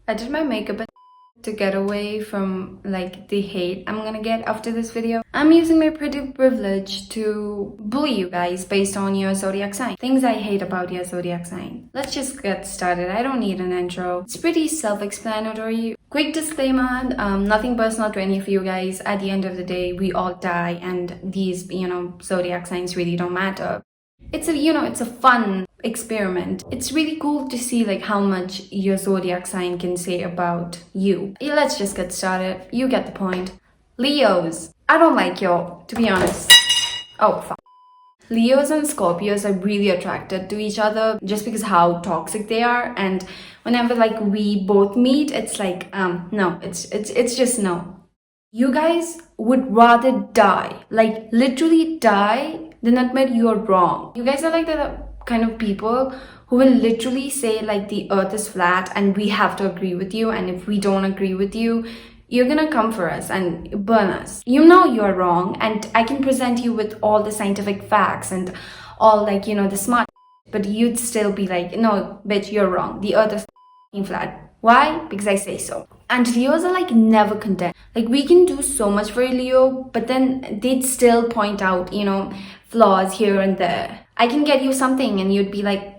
I did my makeup to get away from like the hate I'm gonna get after this video. I'm using my pretty privilege to bully you guys based on your zodiac sign. Things I hate about your zodiac sign. Let's just get started. I don't need an intro. It's pretty self-explanatory. Quick disclaimer, nothing personal to any of you guys. At the end of the day, we all die and these, zodiac signs really don't matter. It's a fun experiment. It's really cool to see like how much your zodiac sign can say about you. Yeah, let's just get started. You get the point. Leos. I don't like y'all, to be honest. Oh, fuck. Leos and Scorpios are really attracted to each other just because how toxic they are, and whenever like we both meet, it's like no, it's just no. You guys would rather die, like literally die, than admit you're wrong. You guys are like the kind of people who will literally say like the earth is flat and we have to agree with you, and if we don't agree with you, you're gonna come for us and burn us. You know you're wrong, and I can present you with all the scientific facts and all like the smart, but you'd still be like, no bitch, you're wrong, the earth is flat. Why? Because I say so. And Leos are like never content. Like we can do so much for a Leo, but then they'd still point out, flaws here and there. I can get you something and you'd be like,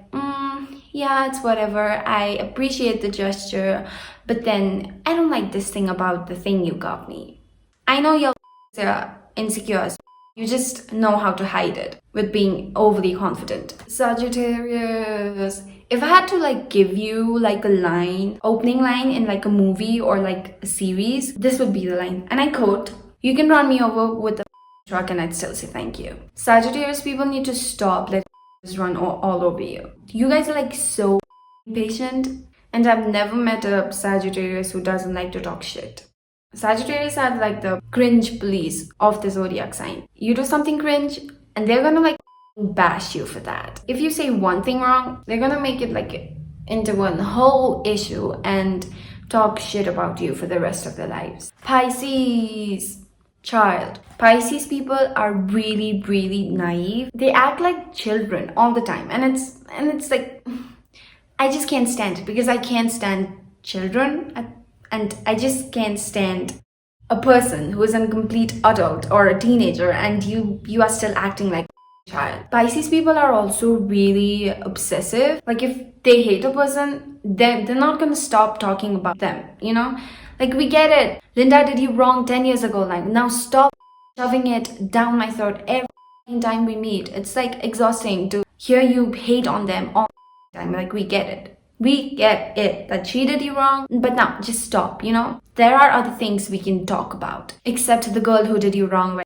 yeah, it's whatever. I appreciate the gesture, but then I don't like this thing about the thing you got me. I know you're insecure. You just know how to hide it with being overly confident. Sagittarius. If I had to like give you like a line, opening line in like a movie or like a series, this would be the line. And I quote, "You can run me over with a truck and I'd still say thank you." Sagittarius people need to stop letting run all over you. You guys are like so patient, and I've never met a Sagittarius who doesn't like to talk shit. Sagittarius are like the cringe police of the zodiac sign. You do something cringe and they're gonna like bash you for that. If you say one thing wrong, they're gonna make it like into one whole issue and talk shit about you for the rest of their lives. Pisces. Child. Pisces people are really, really naive. They act like children all the time, and it's like I just can't stand it, because I can't stand children, and I just can't stand a person who is a complete adult or a teenager and you are still acting like a child. Pisces people are also really obsessive. Like if they hate a person, they're not gonna stop talking about them, Like we get it. Linda did you wrong 10 years ago. Like now stop shoving it down my throat every time we meet. It's like exhausting to hear you hate on them all the time. Like we get it. We get it that she did you wrong, but now just stop, There are other things we can talk about, except the girl who did you wrong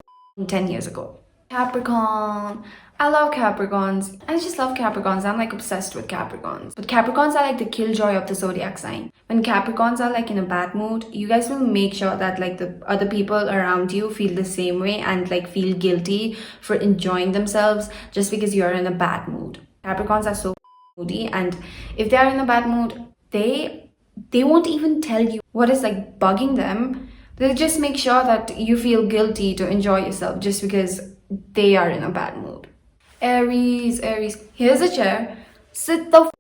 10 years ago. Capricorn. I love Capricorns. I just love Capricorns. I'm like obsessed with Capricorns. But Capricorns are like the killjoy of the zodiac sign. When Capricorns are like in a bad mood, you guys will make sure that like the other people around you feel the same way and like feel guilty for enjoying themselves just because you're in a bad mood. Capricorns are so moody, and if they're in a bad mood, they won't even tell you what is like bugging them. They'll just make sure that you feel guilty to enjoy yourself just because they are in a bad mood. Aries. Here's a chair. Sit the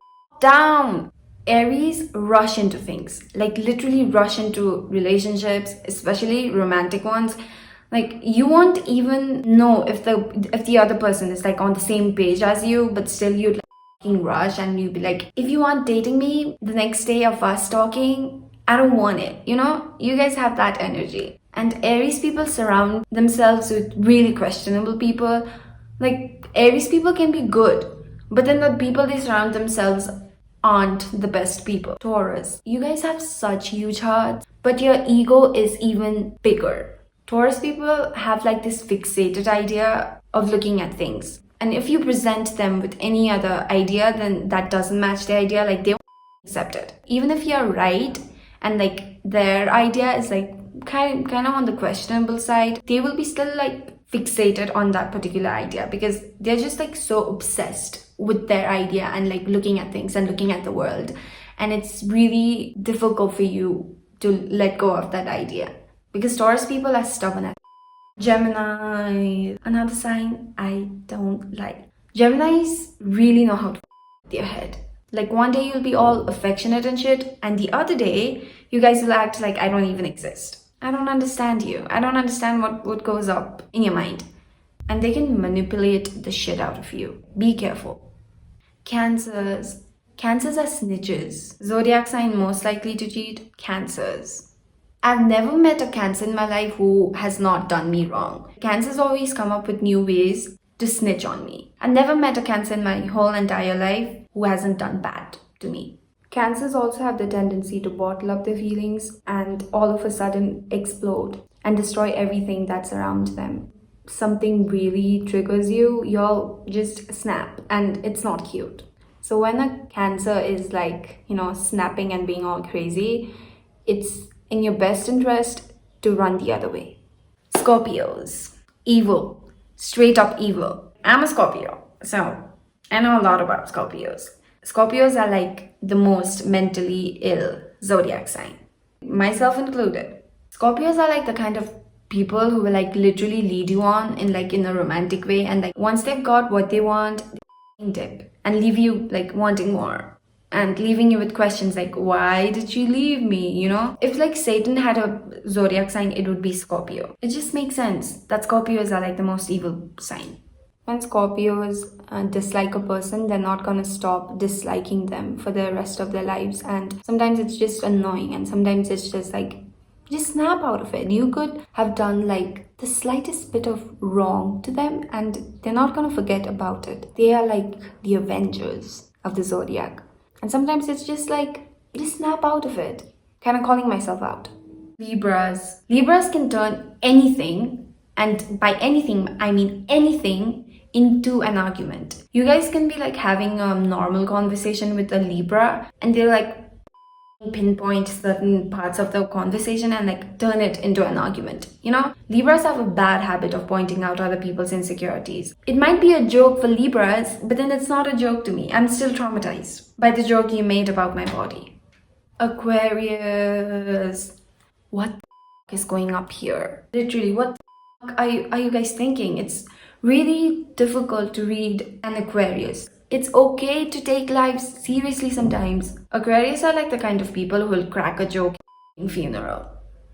down. Aries rush into things, like literally rush into relationships, especially romantic ones. Like you won't even know if the other person is like on the same page as you, but still you'd like rush and you'd be like, if you aren't dating me the next day of us talking, I don't want it. You guys have that energy. And Aries people surround themselves with really questionable people. Like Aries people can be good, but then the people they surround themselves aren't the best people. Taurus. You guys have such huge hearts, but your ego is even bigger. Taurus people have like this fixated idea of looking at things. And if you present them with any other idea, then that doesn't match their idea, like they won't accept it. Even if you're right and like their idea is like kind of on the questionable side, they will be still like fixated on that particular idea because they're just like so obsessed with their idea and like looking at things and looking at the world. And it's really difficult for you to let go of that idea because Taurus people are stubborn as Gemini, another sign I don't like. Geminis really know how to their head. Like one day you'll be all affectionate and shit, and the other day you guys will act like I don't even exist. I don't understand you. I don't understand what goes up in your mind. And they can manipulate the shit out of you. Be careful. Cancers. Cancers are snitches. Zodiac sign most likely to cheat? Cancers. I've never met a Cancer in my life who has not done me wrong. Cancers always come up with new ways to snitch on me. I've never met a Cancer in my whole entire life who hasn't done bad to me. Cancers also have the tendency to bottle up their feelings and all of a sudden explode and destroy everything that's around them. Something really triggers you, you'll just snap, and it's not cute. So when a Cancer is like, snapping and being all crazy, it's in your best interest to run the other way. Scorpios. Evil. Straight up evil. I'm a Scorpio, so I know a lot about Scorpios. Scorpios are like the most mentally ill zodiac sign, myself included. Scorpios are like the kind of people who will like literally lead you on in a romantic way, and like once they've got what they want, they dip and leave you like wanting more and leaving you with questions like, why did you leave me? If like Satan had a zodiac sign, it would be Scorpio. It just makes sense that Scorpios are like the most evil sign. When Scorpios dislike a person, they're not gonna stop disliking them for the rest of their lives. And sometimes it's just annoying, and sometimes it's just like, just snap out of it. You could have done like the slightest bit of wrong to them, and they're not gonna forget about it. They are like the Avengers of the zodiac. And sometimes it's just like, just snap out of it. Kind of calling myself out. Libras. Libras can turn anything, and by anything, I mean anything, into an argument. You guys can be like having a normal conversation with a Libra, and they'll like pinpoint certain parts of the conversation and like turn it into an argument. Libras have a bad habit of pointing out other people's insecurities. It might be a joke for Libras, but then it's not a joke to me. I'm still traumatized by the joke you made about my body. Aquarius. What the is going up here? Literally, what the are you guys thinking? It's really difficult to read an Aquarius. It's okay to take life seriously sometimes. Aquarius are like the kind of people who will crack a joke in funeral.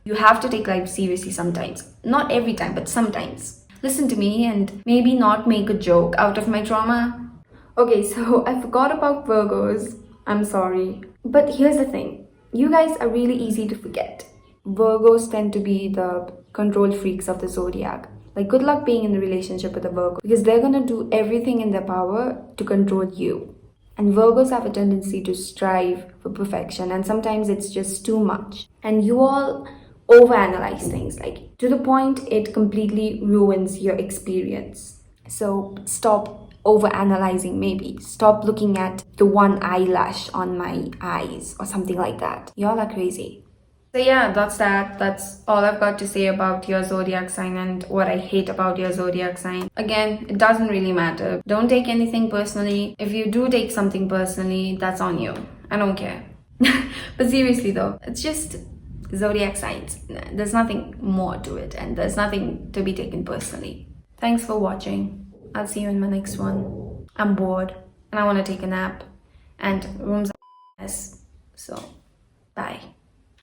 You have to take life seriously sometimes. Not every time, but sometimes. Listen to me and maybe not make a joke out of my trauma. Okay, so I forgot about Virgos. I'm sorry. But here's the thing. You guys are really easy to forget. Virgos tend to be the control freaks of the zodiac. Like, good luck being in a relationship with a Virgo, because they're gonna do everything in their power to control you. And Virgos have a tendency to strive for perfection, and sometimes it's just too much. And you all overanalyze things, like to the point it completely ruins your experience. So stop overanalyzing, maybe. Stop looking at the one eyelash on my eyes or something like that. Y'all are crazy. So yeah, that's that. That's all I've got to say about your zodiac sign and what I hate about your zodiac sign. Again, it doesn't really matter. Don't take anything personally. If you do take something personally, that's on you. I don't care. But seriously though, it's just zodiac signs. There's nothing more to it, and there's nothing to be taken personally. Thanks for watching. I'll see you in my next one. I'm bored and I want to take a nap, and rooms are a mess. So, bye.